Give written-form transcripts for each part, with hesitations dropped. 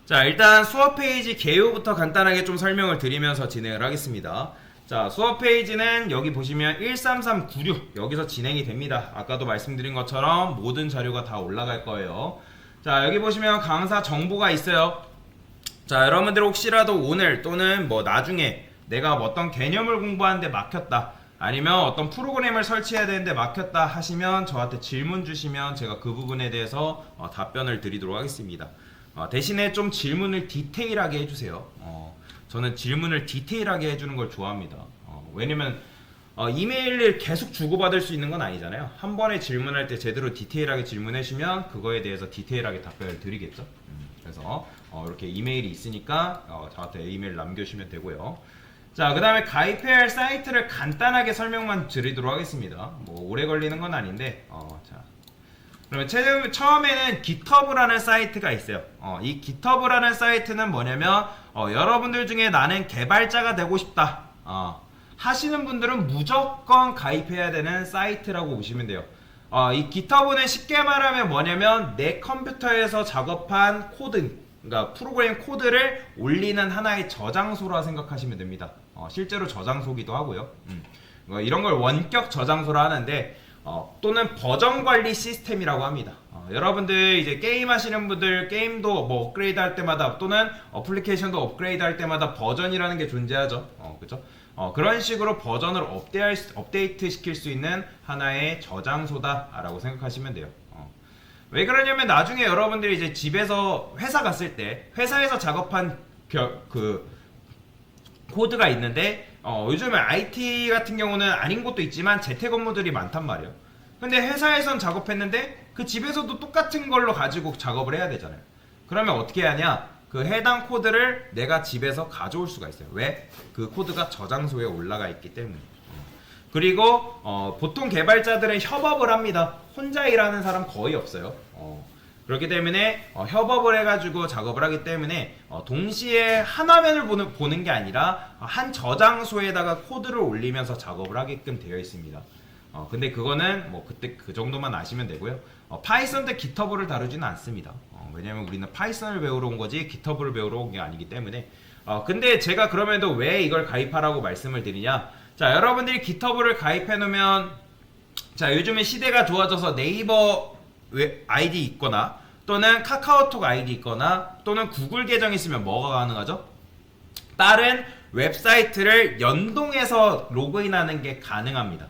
자, 일단 수업 페이지 개요부터 간단하게 좀 설명을 드리면서 진행을 하겠습니다. 자, 수업 페이지는 여기 보시면 13396 여기서 진행이 됩니다. 아까도 말씀드린 것처럼 모든 자료가 다 올라갈 거예요. 자, 여기 보시면 강사 정보가 있어요. 자, 여러분들 혹시라도 오늘 또는 뭐 나중에 내가 어떤 개념을 공부하는데 막혔다, 아니면 어떤 프로그램을 설치해야 되는데 막혔다 하시면 저한테 질문 주시면 제가 그 부분에 대해서 답변을 드리도록 하겠습니다. 대신에 좀 질문을 디테일하게 해주세요. 저는 질문을 디테일하게 해주는 걸 좋아합니다. 왜냐면 이메일을 계속 주고받을 수 있는 건 아니잖아요. 한 번에 질문할 때 제대로 디테일하게 질문해주면 그거에 대해서 디테일하게 답변을 드리겠죠. 그래서 이렇게 이메일이 있으니까 저한테 이메일 남겨주시면 되고요. 자, 그 다음에 가입해야 할 사이트를 간단하게 설명만 드리도록 하겠습니다. 뭐 오래 걸리는 건 아닌데 자, 그러면 처음에는 GitHub라는 사이트가 있어요. 이 GitHub라는 사이트는 뭐냐면 여러분들 중에 나는 개발자가 되고 싶다 하시는 분들은 무조건 가입해야 되는 사이트라고 보시면 돼요. 이 GitHub는 쉽게 말하면 뭐냐면 내 컴퓨터에서 작업한 코드, 그러니까 프로그램 코드를 올리는 하나의 저장소라 생각하시면 됩니다. 실제로 저장소기도 하고요. 이런 걸 원격 저장소라 하는데 또는 버전 관리 시스템이라고 합니다. 여러분들 이제 게임 하시는 분들 게임도 뭐 업그레이드 할 때마다 또는 어플리케이션도 업그레이드 할 때마다 버전이라는 게 존재하죠. 그죠? 그런 식으로 버전을 업데이트 시킬 수 있는 하나의 저장소다라고 생각하시면 돼요. 왜 그러냐면 나중에 여러분들이 이제 집에서 회사 갔을 때 회사에서 작업한 그 코드가 있는데 요즘에 IT 같은 경우는 아닌 곳도 있지만 재택 업무들이 많단 말이에요. 근데 회사에선 작업했는데 그 집에서도 똑같은 걸로 가지고 작업을 해야 되잖아요. 그러면 어떻게 하냐? 그 해당 코드를 내가 집에서 가져올 수가 있어요. 왜? 그 코드가 저장소에 올라가 있기 때문에. 그리고 보통 개발자들은 협업을 합니다. 혼자 일하는 사람 거의 없어요. 그렇기 때문에 협업을 해가지고 작업을 하기 때문에 동시에 한 화면을 보는 게 아니라 한 저장소에다가 코드를 올리면서 작업을 하게끔 되어 있습니다. 근데 그거는 뭐 그때 그 정도만 아시면 되고요. 파이썬 때 GitHub를 다루지는 않습니다. 왜냐면 우리는 파이썬을 배우러 온 거지 GitHub를 배우러 온 게 아니기 때문에. 근데 제가 그럼에도 왜 이걸 가입하라고 말씀을 드리냐? 자, 여러분들이 GitHub를 가입해 놓으면 자, 요즘에 시대가 좋아져서 네이버 아이디 있거나 또는 카카오톡 아이디 있거나 또는 구글 계정 있으면 뭐가 가능하죠? 다른 웹사이트를 연동해서 로그인하는 게 가능합니다.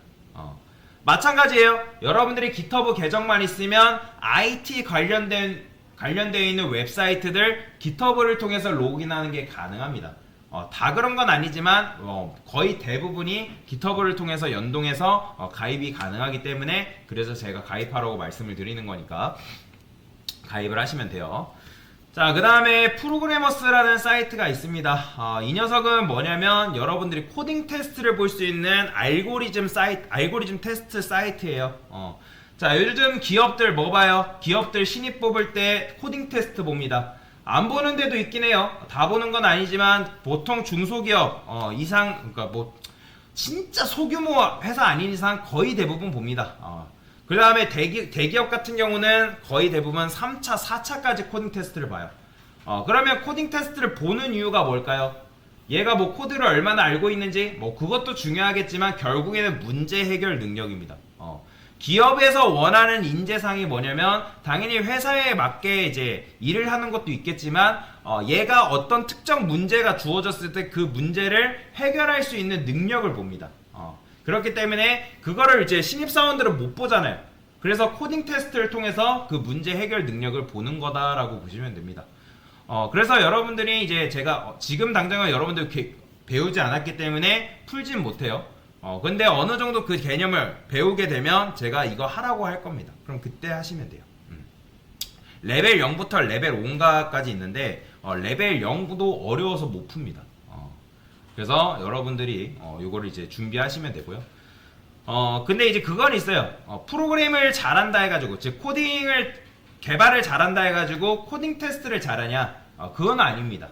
마찬가지예요. 여러분들이 GitHub 계정만 있으면 IT 관련되어 있는 웹사이트들 GitHub를 통해서 로그인하는 게 가능합니다. 다 그런 건 아니지만 거의 대부분이 GitHub를 통해서 연동해서 가입이 가능하기 때문에 그래서 제가 가입하라고 말씀을 드리는 거니까 가입을 하시면 돼요. 자, 그 다음에 프로그래머스라는 사이트가 있습니다. 이 녀석은 뭐냐면 여러분들이 코딩 테스트를 볼 수 있는 알고리즘 테스트 사이트예요. 자, 요즘 기업들 뭐 봐요? 기업들 신입 뽑을 때 코딩 테스트 봅니다. 안 보는 데도 있긴 해요. 다 보는 건 아니지만 보통 중소기업 이상, 그러니까 뭐 진짜 소규모 회사 아닌 이상 거의 대부분 봅니다. 그 다음에 대기업 같은 경우는 거의 대부분 3차, 4차까지 코딩 테스트를 봐요. 그러면 코딩 테스트를 보는 이유가 뭘까요? 얘가 뭐 코드를 얼마나 알고 있는지 뭐 그것도 중요하겠지만 결국에는 문제 해결 능력입니다. 기업에서 원하는 인재상이 뭐냐면 당연히 회사에 맞게 이제 일을 하는 것도 있겠지만 얘가 어떤 특정 문제가 주어졌을 때 그 문제를 해결할 수 있는 능력을 봅니다. 그렇기 때문에 그거를 이제 신입사원들은 못 보잖아요. 그래서 코딩 테스트를 통해서 그 문제 해결 능력을 보는 거다라고 보시면 됩니다. 그래서 여러분들이 이제 제가 지금 당장은 여러분들 배우지 않았기 때문에 풀진 못해요. 근데 어느 정도 그 개념을 배우게 되면 제가 이거 하라고 할 겁니다. 그럼 그때 하시면 돼요. 레벨 0부터 레벨 5까지 있는데 레벨 0도 어려워서 못 풉니다. 그래서 여러분들이 요거를 이제 준비하시면 되고요. 근데 이제 그건 있어요. 프로그램을 잘한다 해가지고 즉 개발을 잘한다 해가지고 코딩 테스트를 잘하냐? 그건 아닙니다.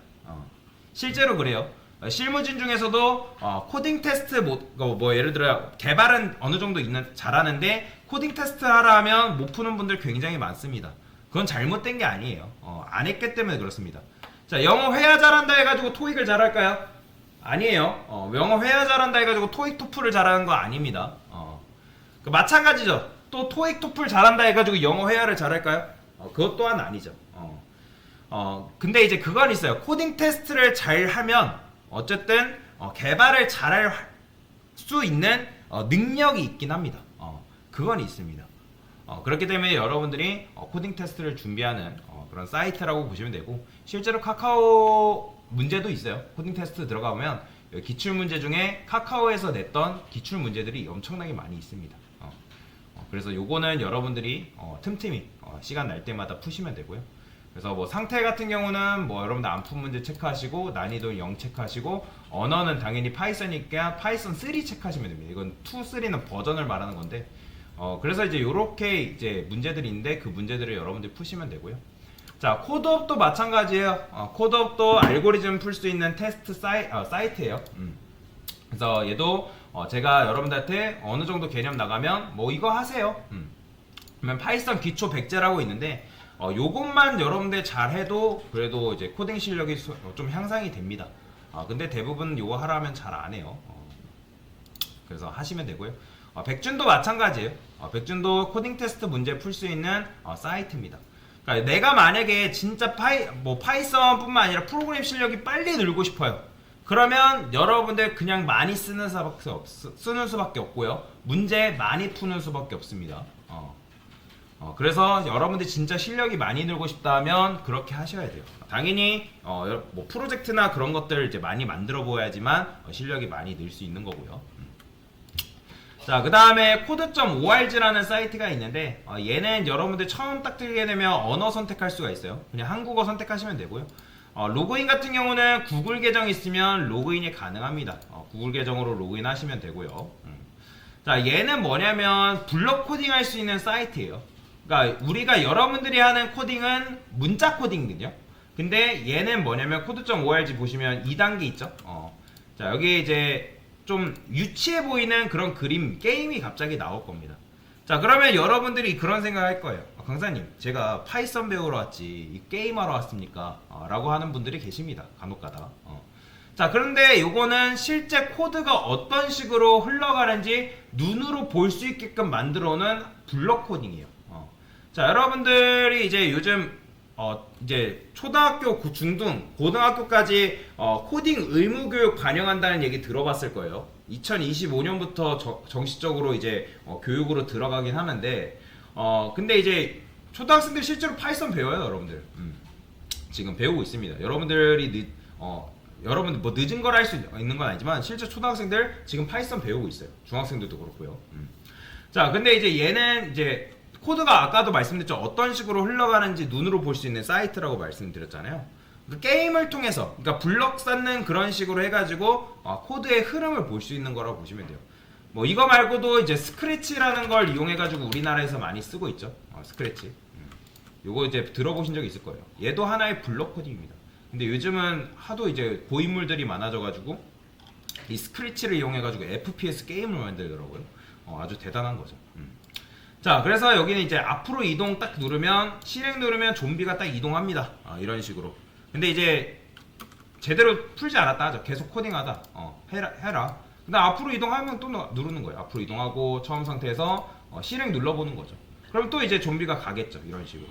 실제로 그래요. 실무진 중에서도 코딩 테스트 뭐 예를 들어 개발은 어느 정도 잘하는데 코딩 테스트 하라 하면 못 푸는 분들 굉장히 많습니다. 그건 잘못된 게 아니에요. 안 했기 때문에 그렇습니다. 자, 영어 회화 잘한다 해가지고 토익을 잘할까요? 아니에요. 영어 회화 잘한다 해가지고 토익 토플을 잘하는 거 아닙니다. 마찬가지죠. 또 토익 토플 잘한다 해가지고 영어 회화를 잘할까요? 그것 또한 아니죠. 근데 이제 그건 있어요. 코딩 테스트를 잘 하면 어쨌든 개발을 잘할 수 있는 능력이 있긴 합니다. 그건 있습니다. 그렇기 때문에 여러분들이 코딩 테스트를 준비하는 그런 사이트라고 보시면 되고, 실제로 카카오 문제도 있어요. 코딩 테스트 들어가보면 기출 문제 중에 카카오에서 냈던 기출 문제들이 엄청나게 많이 있습니다. 그래서 요거는 여러분들이 틈틈이 시간 날 때마다 푸시면 되고요. 그래서 뭐 상태 같은 경우는 뭐 여러분들 안 푼 문제 체크하시고, 난이도 0 체크하시고, 언어는 당연히 파이썬이니까 파이썬 3 체크하시면 됩니다. 이건 2, 3는 버전을 말하는 건데, 그래서 이제 요렇게 이제 문제들이 있는데 그 문제들을 여러분들이 푸시면 되고요. 자, 코드업도 마찬가지예요. 코드업도 알고리즘 풀 수 있는 테스트 사이트예요. 그래서 얘도 제가 여러분들한테 어느 정도 개념 나가면 뭐 이거 하세요. 그러면 파이썬 기초 백제라고 있는데, 요것만 여러분들 잘해도 그래도 이제 코딩 실력이 좀 향상이 됩니다. 근데 대부분 요거 하라면 잘 안 해요. 그래서 하시면 되고요. 백준도 마찬가지예요. 백준도 코딩 테스트 문제 풀 수 있는 사이트입니다. 그러니까 내가 만약에 진짜 파이썬뿐만 아니라 프로그램 실력이 빨리 늘고 싶어요. 그러면 여러분들 그냥 많이 쓰는 수밖에 없고요. 문제 많이 푸는 수밖에 없습니다. 그래서 여러분들 진짜 실력이 많이 늘고 싶다면 그렇게 하셔야 돼요. 당연히 뭐 프로젝트나 그런 것들 이제 많이 만들어 보야지만 실력이 많이 늘 수 있는 거고요. 자, 그 다음에 code.org라는 사이트가 있는데, 얘는 여러분들 처음 딱 들게 되면 언어 선택할 수가 있어요. 그냥 한국어 선택하시면 되고요. 로그인 같은 경우는 구글 계정 있으면 로그인이 가능합니다. 구글 계정으로 로그인 하시면 되고요. 자, 얘는 뭐냐면 블록 코딩 할 수 있는 사이트예요. 그러니까 우리가 여러분들이 하는 코딩은 문자 코딩이거든요. 근데 얘는 뭐냐면 code.org 보시면 2단계 있죠. 자, 여기 이제 좀 유치해 보이는 그런 그림, 게임이 갑자기 나올 겁니다. 자, 그러면 여러분들이 그런 생각할 거예요. 강사님, 제가 파이썬 배우러 왔지 게임하러 왔습니까? 라고 하는 분들이 계십니다. 간혹가다. 자, 그런데 요거는 실제 코드가 어떤 식으로 흘러가는지 눈으로 볼 수 있게끔 만들어 놓은 블록 코딩이에요. 자, 여러분들이 이제 요즘 이제 초등학교, 중등, 고등학교까지 코딩 의무 교육 반영한다는 얘기 들어봤을 거예요. 2025년부터 정식적으로 이제 교육으로 들어가긴 하는데, 근데 이제 초등학생들 실제로 파이썬 배워요, 여러분들. 지금 배우고 있습니다. 여러분들이 여러분들 뭐 늦은 걸 할 수 있는 건 아니지만 실제 초등학생들 지금 파이썬 배우고 있어요. 중학생들도 그렇고요. 자, 근데 이제 얘는 이제 코드가 아까도 말씀드렸죠. 어떤 식으로 흘러가는지 눈으로 볼 수 있는 사이트라고 말씀드렸잖아요. 그 게임을 통해서, 그러니까 블럭 쌓는 그런 식으로 해가지고 코드의 흐름을 볼 수 있는 거라고 보시면 돼요. 뭐 이거 말고도 이제 스크래치라는 걸 이용해가지고 우리나라에서 많이 쓰고 있죠. 스크래치. 요거 이제 들어보신 적 있을 거예요. 얘도 하나의 블럭 코딩입니다. 근데 요즘은 하도 이제 고인물들이 많아져가지고 이 스크래치를 이용해가지고 FPS 게임을 만들더라고요. 아주 대단한 거죠. 자, 그래서 여기는 이제 앞으로 이동 딱 누르면, 실행 누르면 좀비가 딱 이동합니다. 이런 식으로. 근데 이제 제대로 풀지 않았다 하죠. 계속 코딩하다. 해라. 근데 앞으로 이동하면 또 누르는 거예요. 앞으로 이동하고 처음 상태에서 실행 눌러보는 거죠. 그럼 또 이제 좀비가 가겠죠. 이런 식으로.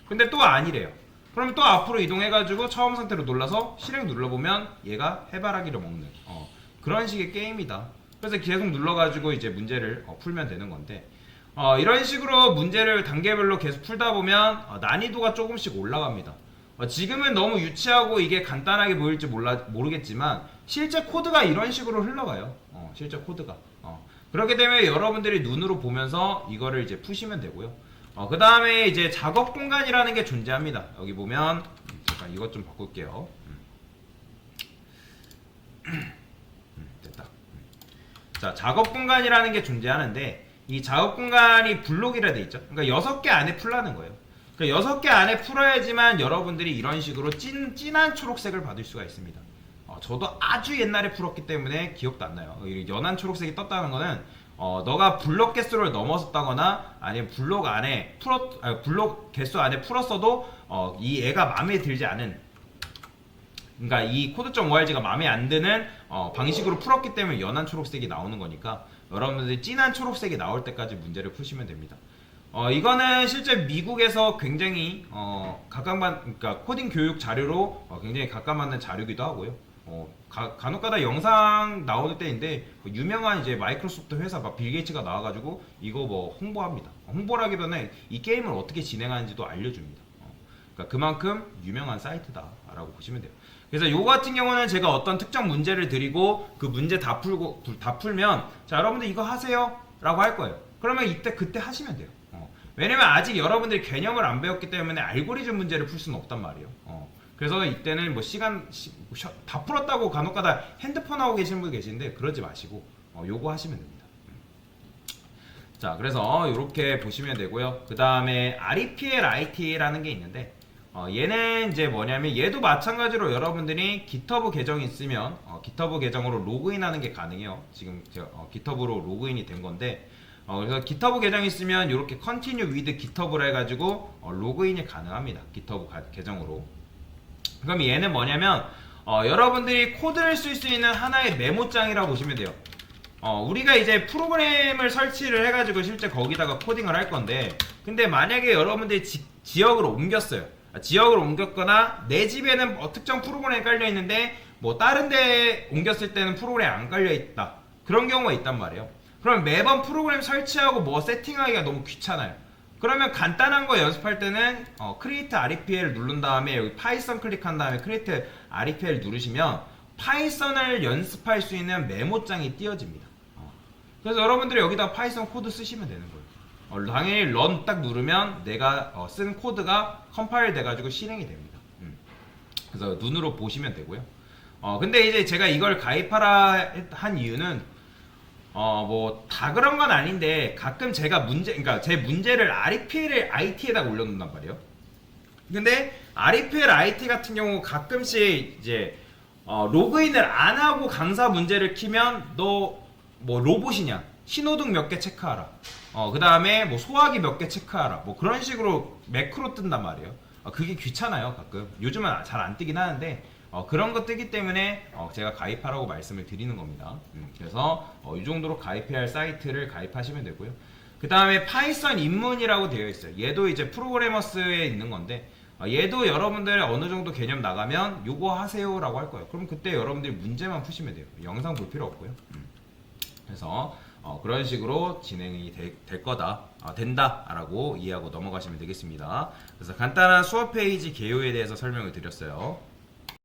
근데 또 아니래요. 그럼 또 앞으로 이동해가지고 처음 상태로 눌러서 실행 눌러보면 얘가 해바라기를 먹는 그런 식의 게임이다. 그래서 계속 눌러가지고 이제 문제를 풀면 되는 건데, 이런 식으로 문제를 단계별로 계속 풀다 보면 난이도가 조금씩 올라갑니다. 지금은 너무 유치하고 이게 간단하게 보일지 모르겠지만 실제 코드가 이런 식으로 흘러가요. 실제 코드가. 그렇게 되면 여러분들이 눈으로 보면서 이거를 이제 푸시면 되고요. 그 다음에 이제 작업 공간이라는 게 존재합니다. 여기 보면 잠깐 이것 좀 바꿀게요. 됐다. 자, 작업 공간이라는 게 존재하는데, 이 작업 공간이 블록이라 돼 있죠. 그러니까 6개 안에 풀라는 거예요. 그러니까 6개 안에 풀어야지만 여러분들이 이런 식으로 진한 초록색을 받을 수가 있습니다. 저도 아주 옛날에 풀었기 때문에 기억도 안 나요. 연한 초록색이 떴다는 거는 너가 블록 개수를 넘어섰다거나 아니면 블록 개수 안에 풀었어도 이 애가 마음에 들지 않은 그러니까 이 코드.org가 마음에 안 드는 방식으로 풀었기 때문에 연한 초록색이 나오는 거니까 여러분들이 진한 초록색이 나올 때까지 문제를 푸시면 됩니다. 이거는 실제 미국에서 굉장히 그러니까 코딩 교육 자료로 굉장히 각광받는 자료기도 하고요. 간혹가다 영상 나올 때인데 유명한 이제 마이크로소프트 회사 막 빌 게이츠가 나와가지고 이거 뭐 홍보합니다. 홍보라기보다는 이 게임을 어떻게 진행하는지도 알려줍니다. 그러니까 그만큼 유명한 사이트다라고 보시면 돼요. 그래서 요거 같은 경우는 제가 어떤 특정 문제를 드리고 그 문제 다 풀면 자 여러분들 이거 하세요라고 할 거예요. 그러면 그때 하시면 돼요. 왜냐면 아직 여러분들이 개념을 안 배웠기 때문에 알고리즘 문제를 풀 수는 없단 말이에요. 그래서 이때는 뭐 다 풀었다고 간혹가다 핸드폰 하고 계신 분 계신데 그러지 마시고 요거 하시면 됩니다. 자, 그래서 이렇게 보시면 되고요. 그 다음에 REPL IT라는 게 있는데 얘는 이제 뭐냐면 얘도 마찬가지로 여러분들이 GitHub 계정이 있으면 GitHub 계정으로 로그인하는 게 가능해요. 지금 GitHub로 로그인이 된 건데 그래서 GitHub 계정이 있으면 이렇게 Continue with GitHub로 해가지고 로그인이 가능합니다. GitHub 계정으로. 그럼 얘는 뭐냐면 여러분들이 코드를 쓸 수 있는 하나의 메모장이라고 보시면 돼요. 우리가 이제 프로그램을 설치를 해가지고 실제 거기다가 코딩을 할 건데 근데 만약에 여러분들이 지역으로 옮겼어요. 지역을 옮겼거나 내 집에는 특정 프로그램이 깔려 있는데 뭐 다른 데 옮겼을 때는 프로그램이 안 깔려 있다. 그런 경우가 있단 말이에요. 그럼 매번 프로그램 설치하고 뭐 세팅하기가 너무 귀찮아요. 그러면 간단한 거 연습할 때는 Create REPL 누른 다음에 여기 파이썬 클릭한 다음에 Create REPL 누르시면 파이썬을 연습할 수 있는 메모장이 띄어집니다. 그래서 여러분들이 여기다 파이썬 코드 쓰시면 되는 거예요. 당연히 run 딱 누르면 내가 쓴 코드가 컴파일 돼가지고 실행이 됩니다. 그래서 눈으로 보시면 되고요. 근데 이제 제가 이걸 가입하라 한 이유는 뭐 다 그런 건 아닌데 가끔 제가 그러니까 제 문제를 REPL IT에다가 올려놓는단 말이에요. 근데 REPL IT 같은 경우 가끔씩 이제 로그인을 안 하고 강사 문제를 키면 너 뭐 로봇이냐, 신호등 몇 개 체크하라, 그 다음에 뭐 소화기 몇 개 체크하라, 뭐 그런 식으로 매크로 뜬단 말이에요. 그게 귀찮아요. 가끔 요즘은 잘 안 뜨긴 하는데 그런 거 뜨기 때문에 제가 가입하라고 말씀을 드리는 겁니다. 그래서 이 정도로 가입해야 할 사이트를 가입하시면 되고요. 그 다음에 파이썬 입문이라고 되어 있어요. 얘도 이제 프로그래머스에 있는 건데 얘도 여러분들 어느 정도 개념 나가면 요거 하세요 라고 할 거예요. 그럼 그때 여러분들이 문제만 푸시면 돼요. 영상 볼 필요 없고요. 그래서 그런 식으로 진행이 될 거다, 된다 라고 이해하고 넘어가시면 되겠습니다. 그래서 간단한 수업 페이지 개요에 대해서 설명을 드렸어요.